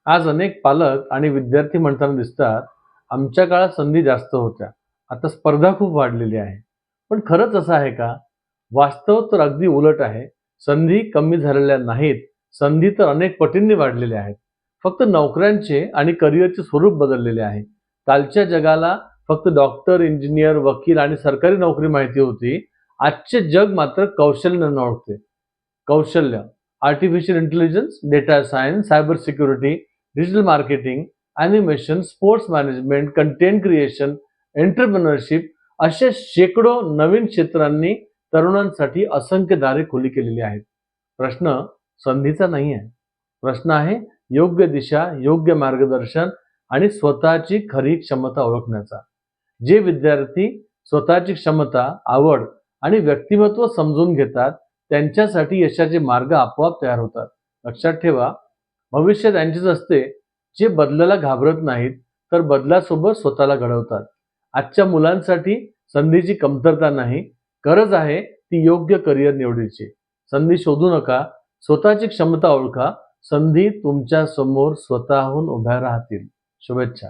आज अनेक पालक आणि विद्यार्थी म्हणताना दिसतात, आमच्या काळात संधी जास्त होत्या. आता स्पर्धा खूप वाढलेली आहे. पण खरंच असं आहे का? वास्तव तर अगदी उलट आहे. संधी कमी झालेल्या नाहीत. संधी तर अनेक पटींनी वाढलेल्या आहेत. फक्त नोकऱ्यांचे आणि करिअरचे स्वरूप बदललेले आहे. कालच्या जगाला फक्त डॉक्टर, इंजिनियर, वकील आणि सरकारी नोकरी माहिती होती. आजचे जग मात्र कौशल्याने ओळखते. कौशल्य, artificial intelligence, data science, cyber security, digital marketing, animation, sports management, content creation, entrepreneurship अशा शेकडो नवीन क्षेत्रांनी तरुणांसाठी असंख्य दारे खुली केलेली आहेत. प्रश्न संधीचा नाही आहे. प्रश्न आहे योग्य दिशा, योग्य मार्गदर्शन आणि स्वतःची खरी क्षमता ओळखण्याचा. जे विद्यार्थी स्वतःची क्षमता, आवड आणि व्यक्तिमत्व समजून घेतात, त्यांच्यासाठी यशाचे मार्ग आपोआप तयार होतात. लक्षात ठेवा, भविष्य त्यांचेच असते, जे बदलाला घाबरत नाहीत, तर बदलासोबत स्वतःला घडवतात. आजच्या मुलांसाठी संधीची कमतरता नाही, गरज आहे ती योग्य करिअर निवडीची. संधी शोधू नका, स्वतःची क्षमता ओळखा. संधी तुमच्या समोर स्वतःहून उभ्या राहतील. शुभेच्छा.